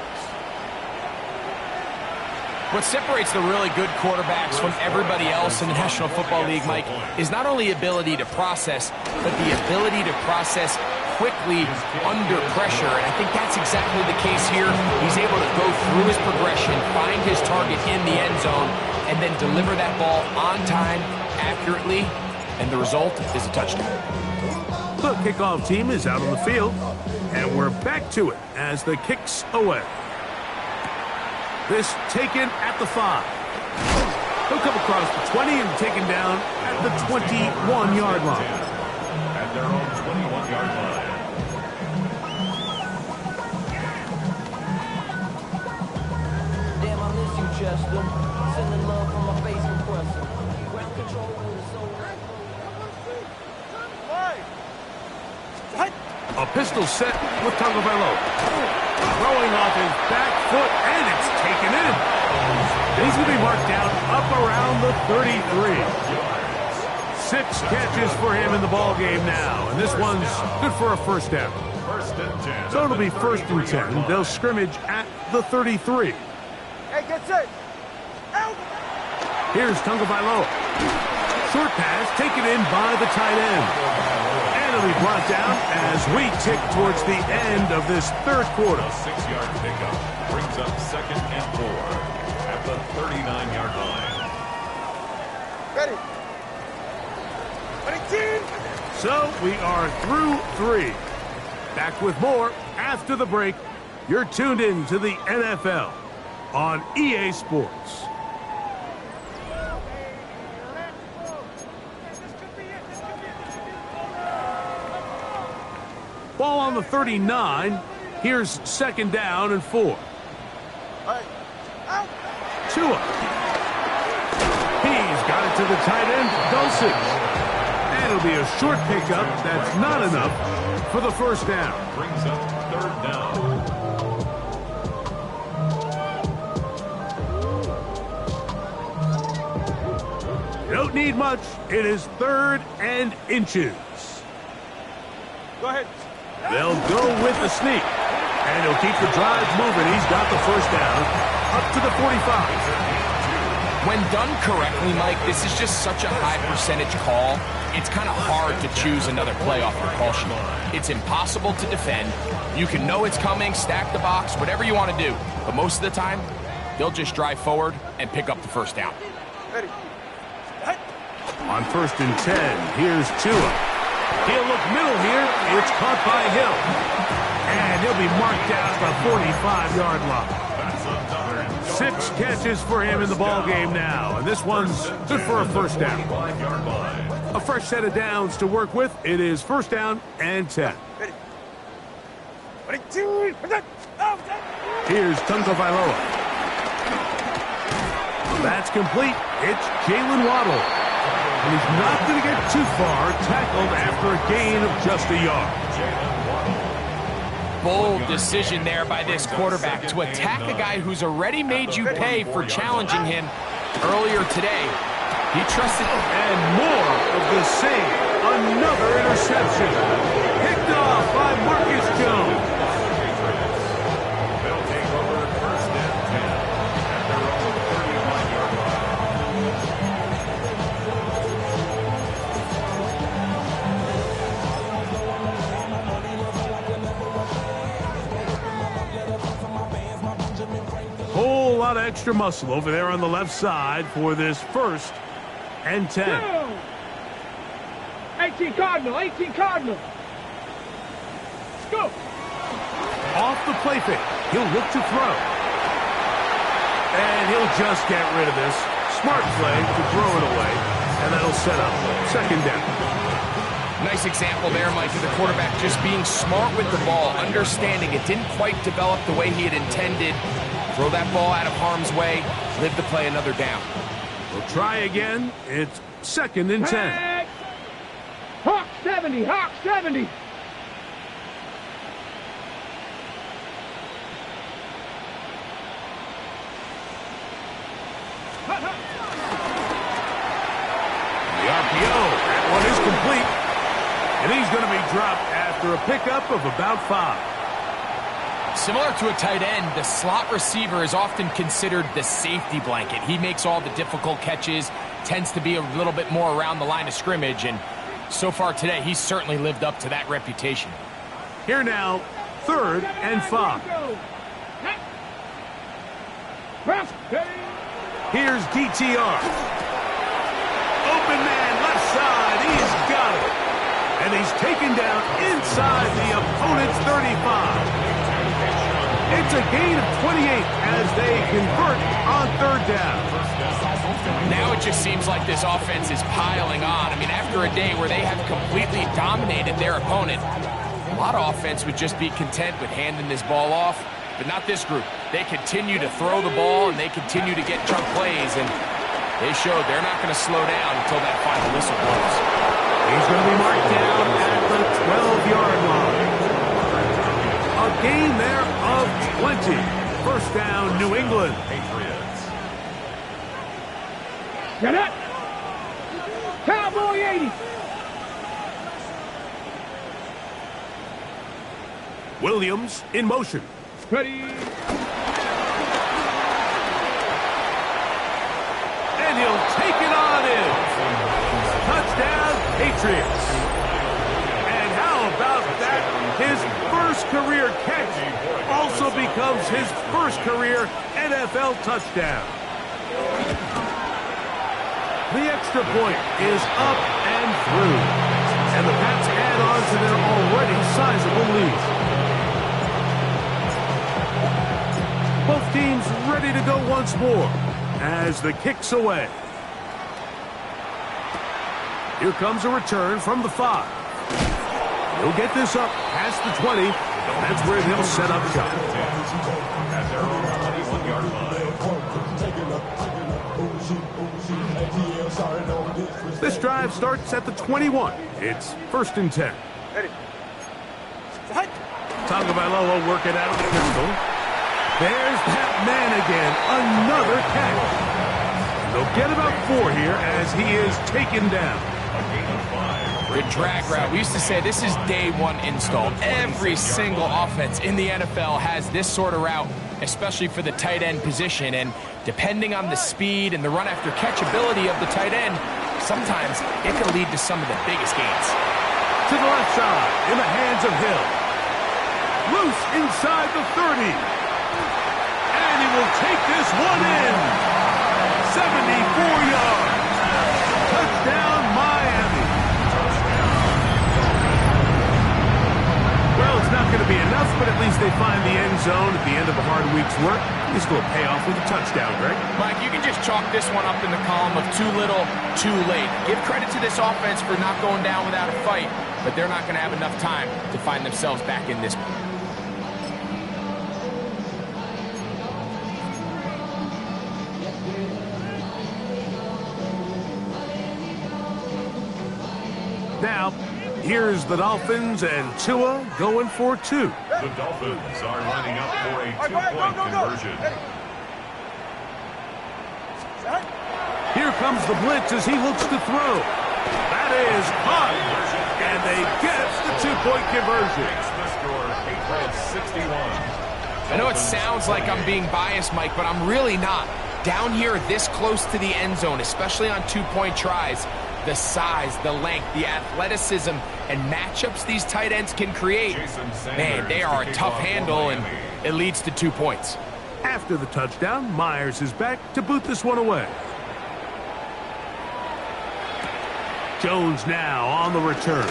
What separates the really good quarterbacks from everybody else in the National Football League, Mike, is not only ability to process, but the ability to process quickly under pressure. And I think that's exactly the case here. He's able to go through his progression, find his target in the end zone, and then deliver that ball on time, accurately, and the result is a touchdown. The kickoff team is out on the field, and we're back to it as the kick's away. This taken at the 5. He'll come across the 20 and taken down at the 21-yard line. At their own 21-yard line. Damn, I miss you, Chester. Sending love from my face compressor. Ground control is so A pistol set with Tagovailoa. Throwing off his back foot, and it's taken in. He's going to be marked down up around the 33. 6 catches for him in the ball game now, and this one's good for a first down. 1st and 10. So it'll be 1st and 10. They'll scrimmage at the 33. Hey, get set. Out. Here's Tagovailoa. Short pass taken in by the tight end. And it'll be brought down as we tick towards the end of this 3rd quarter. A 6-yard pickup brings up 2nd and 4 at the 39-yard line. Ready, team. So we are through 3. Back with more after the break. You're tuned in to the NFL on EA Sports. Ball on the 39. Here's 2nd down and 4. Tua. He's got it to the tight end, Dulcich. And it'll be a short pickup. That's not enough for the first down. Brings up 3rd down. Don't need much. It is 3rd and inches. Go ahead. They'll go with the sneak. And he'll keep the drive moving. He's got the first down up to the 45. When done correctly, Mike, this is just such a high percentage call. It's kind of hard to choose another play off your call sheet. It's impossible to defend. You can know it's coming, stack the box, whatever you want to do. But most of the time, they'll just drive forward and pick up the first down. Ready. On 1st and 10, here's Tua. He'll look middle here. It's caught by Hill. And he'll be marked down at the 45-yard line. 6 catches for him in the ball game now. And this one's good for a first down. A fresh set of downs to work with. It is 1st down and 10. Ready. 22. Here's Tagovailoa. That's complete. It's Jalen Waddle. And he's not going to get too far, tackled after a gain of just a yard. Bold decision there by this quarterback to attack a guy who's already made you pay for challenging him earlier today. He trusted. And more of the same. Another interception. Picked off by Marcus Jones. They'll take over 1st and 10 at their own 39-yard line. Whole lot of extra muscle over there on the left side for this 1st and 10. 18 Cardinal. 18 Cardinal. Go. Off the play fake. He'll look to throw. And he'll just get rid of this. Smart play to throw it away. And that'll set up 2nd down. Nice example there, Mike, of the quarterback just being smart with the ball, understanding it didn't quite develop the way he had intended. Throw that ball out of harm's way, live to play another down. We'll try again. It's 2nd and 10. Hawk 70. Hawk 70. The RPO. That one is complete. And he's going to be dropped after a pickup of about 5. Similar to a tight end, the slot receiver is often considered the safety blanket. He makes all the difficult catches, tends to be a little bit more around the line of scrimmage, and so far today, he's certainly lived up to that reputation. Here now, 3rd and 5. Here's DTR. Open man, left side. He's got it. And he's taken down inside the opponent's 35. It's a gain of 28 as they convert on 3rd down. Now it just seems like this offense is piling on. I mean, after a day where they have completely dominated their opponent, a lot of offense would just be content with handing this ball off, but not this group. They continue to throw the ball, and they continue to get chunk plays, and they showed they're not going to slow down until that final whistle blows. He's going to be marked down at the 12-yard line. A gain there of 20. 1st down, New England. Patriots. Get it. Cowboy 80. Williams in motion. Ready. And he'll take it on in. Touchdown, Patriots. And how about that? His first career catch also becomes his first career NFL touchdown. The extra point is up and through. And the Pats add on to their already sizable lead. Both teams ready to go once more as the kick's away. Here comes a return from the 5. He'll get this up past the 20. That's where they'll set up shop. At their own 21-yard line. This drive starts at the 21. It's 1st and 10. Ready. Tagovailoa working out of the pistol. There's that man again. Another catch. They'll get about 4 here as he is taken down. A gain of 5. The drag route. We used to say this is day one install. Every single offense in the NFL has this sort of route, especially for the tight end position. And depending on the speed and the run after catch ability of the tight end, sometimes it can lead to some of the biggest gains. To the left side, in the hands of Hill. Loose inside the 30. And he will take this one in. 74 yards. Touchdown, Miami. Well, it's not going to be enough, but at least they find the end zone at the end of a hard week's work. This will pay off with a touchdown, Greg. Mike, you can just chalk this one up in the column of too little, too late. Give credit to this offense for not going down without a fight, but they're not going to have enough time to find themselves back in this. Now, here's the Dolphins and Tua going for 2. The Dolphins are lining up for a 2-point conversion. Here comes the blitz as he looks to throw. That is caught. And they get the 2-point conversion. Makes the score 8-61. I know it sounds like I'm being biased, Mike, but I'm really not. Down here this close to the end zone, especially on 2-point tries, the size, the length, the athleticism, and matchups these tight ends can create, man, they are a tough handle, and it leads to 2 points. After the touchdown, Myers is back to boot this one away. Jones now on the return.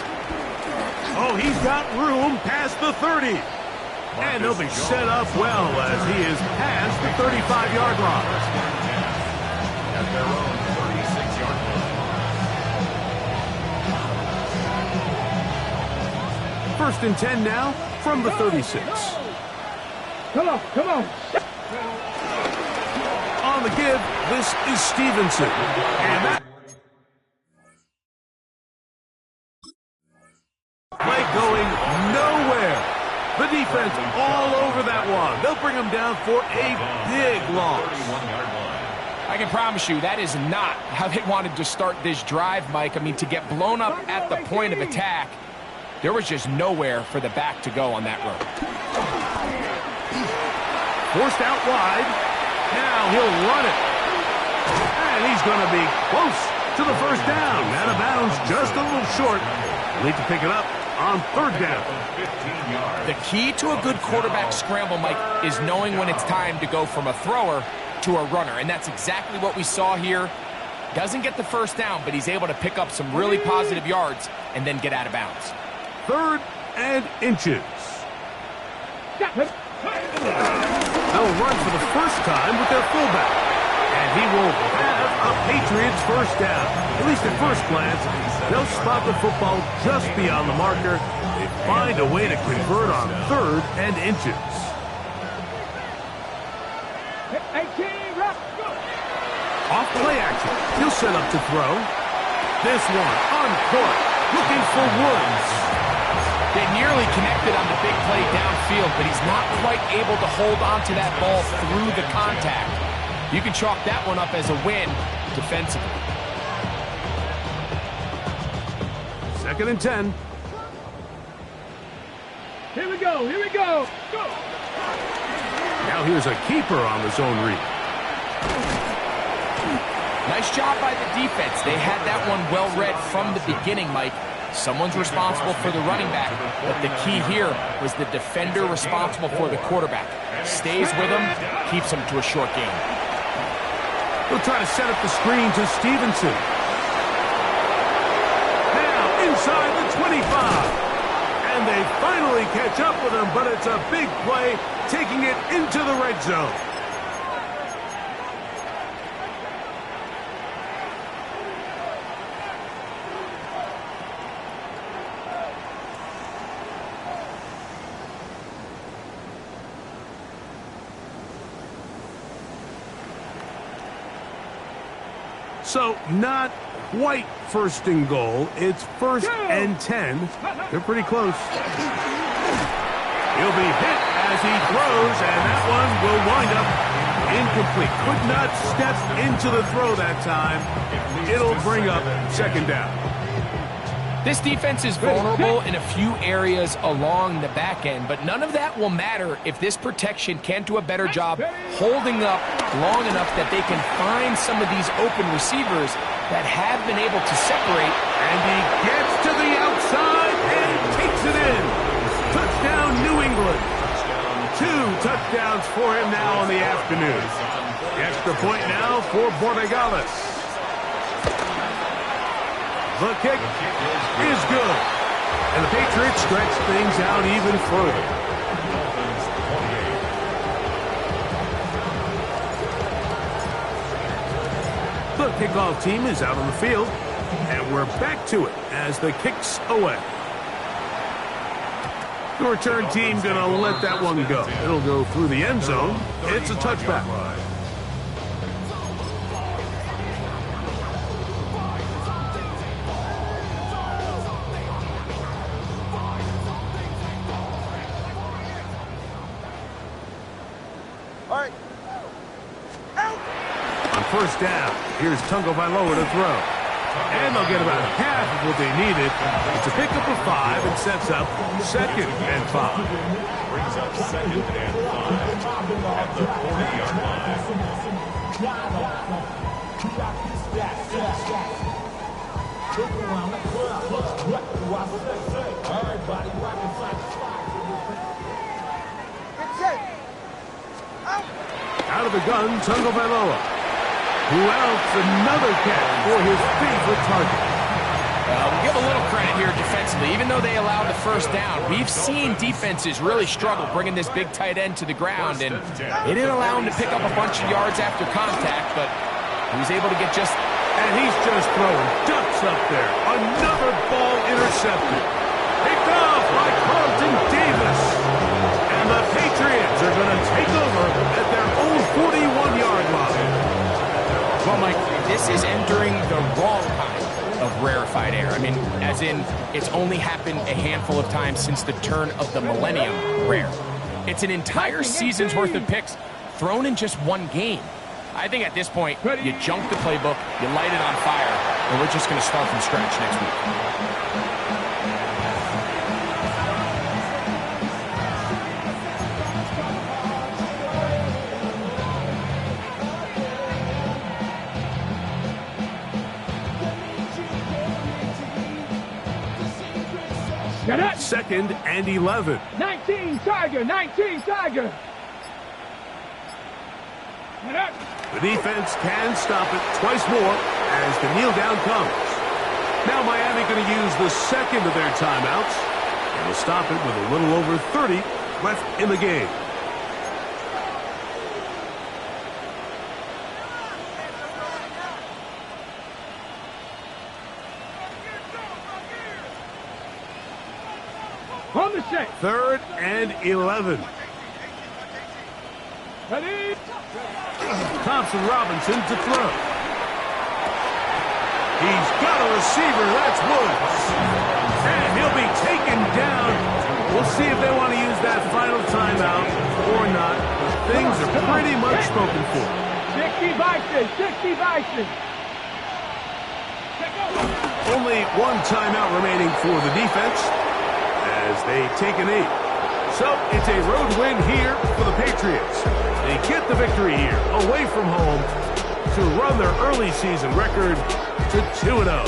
Oh, he's got room past the 30. And he'll be set up well as he is past the 35-yard line. At their own 36-yard line. First and 10 now from the 36. Come on. On the give, this is Stevenson. And that play going nowhere. The defense all over that one. They'll bring him down for a big loss. 31-yard line. I can promise you that is not how they wanted to start this drive, Mike. I mean, to get blown up at the point of attack, there was just nowhere for the back to go on that road. Forced out wide. Now he'll run it. And he's going to be close to the first down. Out of bounds, just a little short. Need to pick it up on 3rd down. 15 yards. The key to a good quarterback scramble, Mike, is knowing when it's time to go from a thrower to a runner. And that's exactly what we saw here. Doesn't get the first down, but he's able to pick up some really positive yards and then get out of bounds. 3rd and inches. They'll run for the first time with their fullback. And he will have a Patriots first down. At least at first glance, they'll spot the football just beyond the marker. They find a way to convert on 3rd and inches. Off play action. He'll set up to throw. This one on court, looking for Woods. They nearly connected on the big play downfield, but he's not quite able to hold on to that ball through the contact. You can chalk that one up as a win defensively. 2nd and 10. Here we go. Go. Now here's a keeper on the zone read. Nice job by the defense. They had that one well read from the beginning, Mike. Someone's responsible for the running back, but the key here was the defender responsible for the quarterback. Stays with him, keeps him to a short game. They'll try to set up the screen to Stevenson. Now inside the 25. And they finally catch up with him, but it's a big play, taking it into the red zone. So not quite 1st and goal. It's 1st and 10. They're pretty close. He'll be hit as he throws, and that one will wind up Incomplete. Could not step into the throw that time. It'll bring up second down. This defense is vulnerable in a few areas along the back end, but none of that will matter if this protection can't do a better job holding up long enough that they can find some of these open receivers that have been able to separate. And he gets to the outside and takes it in. Touchdown, New England. 2 touchdowns for him now in the afternoon. The extra point now for Borregales. The kick is good. And the Patriots stretch things out even further. The kickoff team is out on the field. And we're back to it as the kick's away. The return team going to let that one go. It'll go through the end zone. It's a touchback. On first down, here's Tagovailoa to throw. And they'll get about half of what they needed. It's a pickup of 5 and sets up 2nd and 5. Brings up 2nd and 5 at the 40-yard line. Out of the gun, Tagovailoa. Who else? Another catch for his favorite target. We'll give a little credit here defensively. Even though they allowed the first down, we've seen defenses really struggle bringing this big tight end to the ground, and they didn't allow him to pick up a bunch of yards after contact, but he was able to get just... And he's just throwing ducks up there. Another ball intercepted. Picked off by Carlton Davis. And the Patriots are going to take over at their own 41-yard line. Well, Mike, this is entering the wrong kind of rarefied air. I mean, as in, it's only happened a handful of times since the turn of the millennium rare. It's an entire season's worth of picks thrown in just one game. I think at this point, you junk the playbook, you light it on fire, and we're just going to start from scratch next week. Get it? 2nd and 11. 19 Tiger, 19 Tiger. Get it? The defense can stop it twice more as the kneel down comes. Now Miami going to use the second of their timeouts. And will stop it with a little over 30 left in the game. On the set. 3rd and 11. Ready? Thompson Robinson to throw. He's got a receiver. That's Woods. And he'll be taken down. We'll see if they want to use that final timeout or not. Things are pretty much spoken for. 60 Bison, 60 Bison. Only one timeout remaining for the defense as they take a knee. So it's a road win here for the Patriots. They get the victory here away from home to run their early season record to 2-0.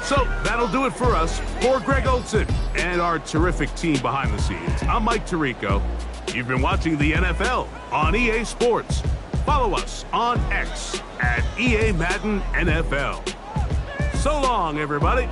So that'll do it for us. For Greg Olson and our terrific team behind the scenes, I'm Mike Tirico. You've been watching the NFL on EA Sports. Follow us on X at EA Madden NFL. So long, everybody.